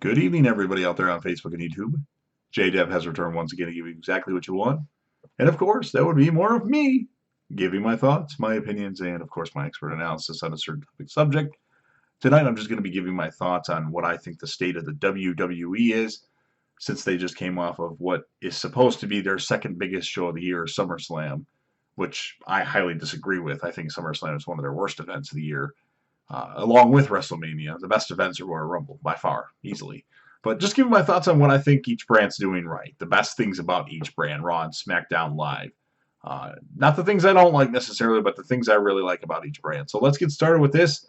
Good evening, everybody out there on Facebook and YouTube. JDev has returned once again to give you exactly what you want. And of course, that would be more of me giving my thoughts, my opinions, and of course, my expert analysis on a certain topic subject. Tonight, I'm just going to be giving my thoughts on what I think the state of the WWE is, since they just came off of what is supposed to be their second biggest show of the year, SummerSlam, which I highly disagree with. I think SummerSlam is one of their worst events of the year. Along with WrestleMania. The best events are Royal Rumble, by far, easily. But just giving my thoughts on what I think each brand's doing right. The best things about each brand, Raw and SmackDown Live. Not the things I don't like necessarily, but the things I really like about each brand. So let's get started with this.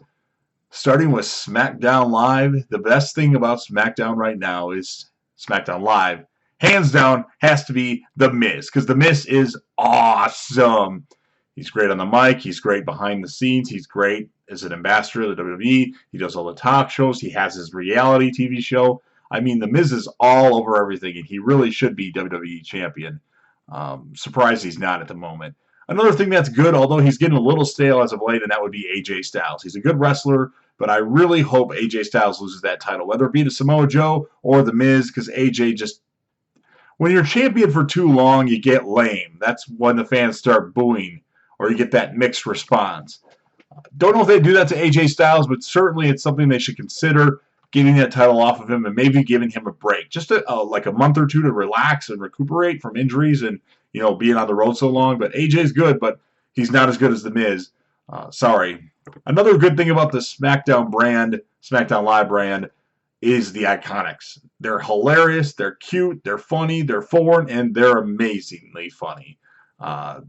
Starting with SmackDown Live. The best thing about SmackDown right now is SmackDown Live. Hands down, has to be The Miz. Because The Miz is awesome. He's great on the mic. He's great behind the scenes. He's great as an ambassador of the WWE. He does all the talk shows. He has his reality TV show. I mean, The Miz is all over everything, and he really should be WWE champion. Surprised he's not at the moment. Another thing that's good, although he's getting a little stale as of late, and that would be AJ Styles. He's a good wrestler, but I really hope AJ Styles loses that title, whether it be to Samoa Joe or The Miz, because AJ just... When you're champion for too long, you get lame. That's when the fans start booing, or you get that mixed response. Don't know if they do that to AJ Styles, but certainly it's something they should consider, getting that title off of him and maybe giving him a break. Just like a month or two to relax and recuperate from injuries and, being on the road so long. But AJ's good, but he's not as good as The Miz. Sorry. Another good thing about the SmackDown brand, SmackDown Live brand, is the Iconics. They're hilarious, they're cute, they're funny, they're foreign, and they're amazingly funny. I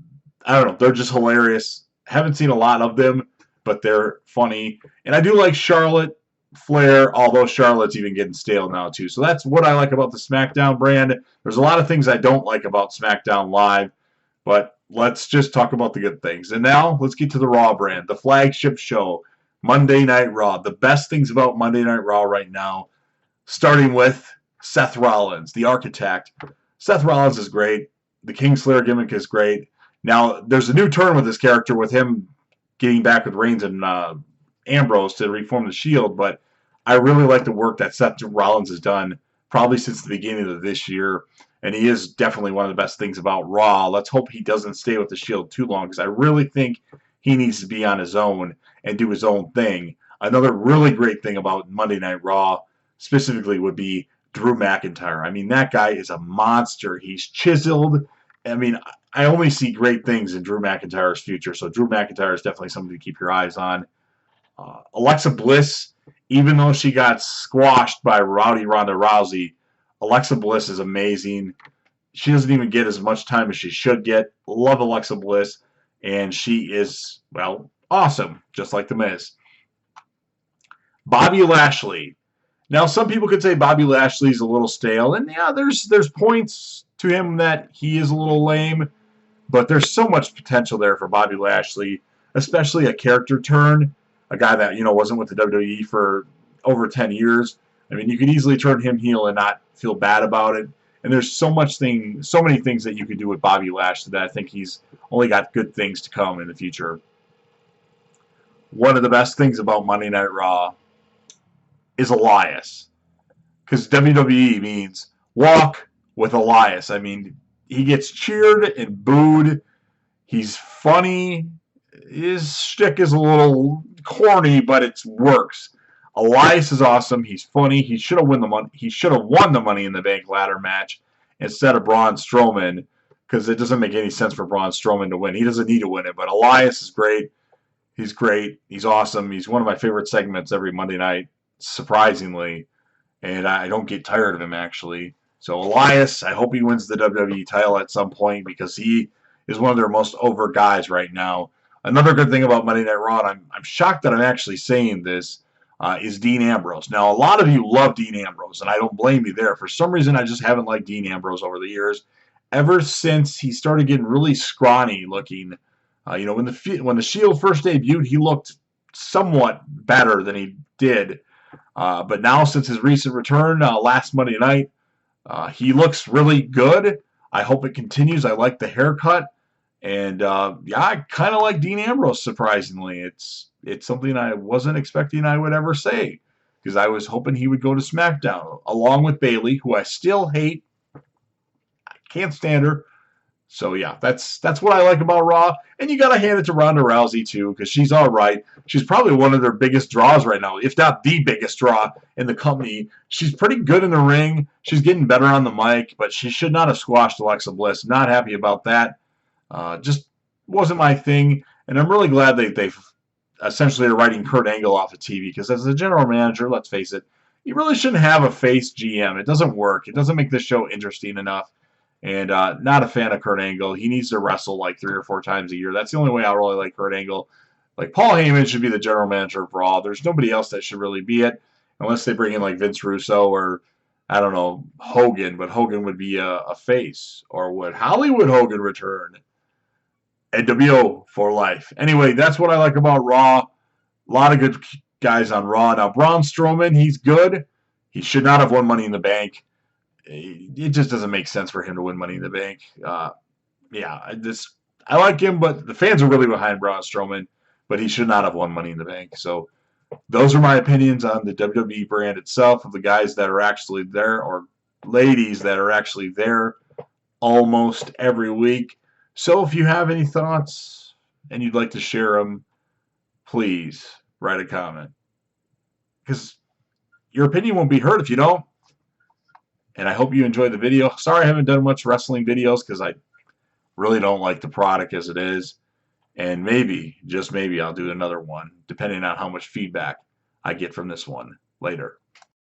don't know, they're just hilarious. Haven't seen a lot of them, but they're funny. And I do like Charlotte Flair, although Charlotte's even getting stale now too. So that's what I like about the SmackDown brand. There's a lot of things I don't like about SmackDown Live, but let's just talk about the good things. And now let's get to the Raw brand, the flagship show, Monday Night Raw. The best things about Monday Night Raw right now, starting with Seth Rollins, the architect. Seth Rollins is great. The Kingslayer gimmick is great. Now, there's a new turn with this character with him getting back with Reigns and Ambrose to reform the Shield, but I really like the work that Seth Rollins has done probably since the beginning of this year, and he is definitely one of the best things about Raw. Let's hope he doesn't stay with the Shield too long, because I really think he needs to be on his own and do his own thing. Another really great thing about Monday Night Raw specifically would be Drew McIntyre. I mean, that guy is a monster. He's chiseled. I mean, I only see great things in Drew McIntyre's future, so Drew McIntyre is definitely somebody to keep your eyes on. Alexa Bliss, even though she got squashed by Rowdy Ronda Rousey, Alexa Bliss is amazing. She doesn't even get as much time as she should get. Love Alexa Bliss, and she is, well, awesome, just like The Miz. Bobby Lashley. Now, some people could say Bobby Lashley's a little stale, and yeah, there's points to him that he is a little lame, but there's so much potential there for Bobby Lashley, especially a character turn, a guy that, wasn't with the WWE for over 10 years. I mean, you could easily turn him heel and not feel bad about it, and there's so many things that you could do with Bobby Lashley that I think he's only got good things to come in the future. One of the best things about Monday Night Raw is Elias, because WWE means walk with Elias. I mean, he gets cheered and booed. He's funny. His shtick is a little corny, but it works. Elias is awesome. He's funny. He should have won the money. He should have won the Money in the Bank ladder match instead of Braun Strowman, because it doesn't make any sense for Braun Strowman to win. He doesn't need to win it. But Elias is great. He's great. He's awesome. He's one of my favorite segments every Monday night, surprisingly, and I don't get tired of him, actually. So Elias, I hope he wins the WWE title at some point, because he is one of their most over guys right now. Another good thing about Monday Night Raw, and I'm shocked that I'm actually saying this, is Dean Ambrose. Now, a lot of you love Dean Ambrose, and I don't blame you there. For some reason, I just haven't liked Dean Ambrose over the years. Ever since he started getting really scrawny looking, when the Shield first debuted, he looked somewhat better than he did. But now, since his recent return last Monday night, he looks really good. I hope it continues. I like the haircut. And, yeah, I kind of like Dean Ambrose, surprisingly. It's something I wasn't expecting I would ever say, because I was hoping he would go to SmackDown along with Bayley, who I still hate. I can't stand her. So yeah, that's what I like about Raw. And you gotta hand it to Ronda Rousey too, because she's all right. She's probably one of their biggest draws right now, if not the biggest draw in the company. She's pretty good in the ring. She's getting better on the mic, but she should not have squashed Alexa Bliss. Not happy about that. Just wasn't my thing. And I'm really glad they essentially are writing Kurt Angle off of TV, because as a general manager, let's face it, you really shouldn't have a face GM. It doesn't work. It doesn't make the show interesting enough. And not a fan of Kurt Angle. He needs to wrestle like 3 or 4 times a year. That's the only way I really like Kurt Angle. Like, Paul Heyman should be the general manager of Raw. There's nobody else that should really be it, unless they bring in like Vince Russo or, I don't know, Hogan. But Hogan would be a face. Or would Hollywood Hogan return? NWO for life. Anyway, that's what I like about Raw. A lot of good guys on Raw. Now, Braun Strowman, he's good. He should not have won Money in the Bank. It just doesn't make sense for him to win Money in the Bank. Yeah, I like him, but the fans are really behind Braun Strowman, but he should not have won Money in the Bank. So those are my opinions on the WWE brand itself, of the guys that are actually there, or ladies that are actually there almost every week. So if you have any thoughts and you'd like to share them, please write a comment, because your opinion won't be heard if you don't. And I hope you enjoyed the video. Sorry I haven't done much wrestling videos, because I really don't like the product as it is. And maybe, just maybe, I'll do another one, depending on how much feedback I get from this one later.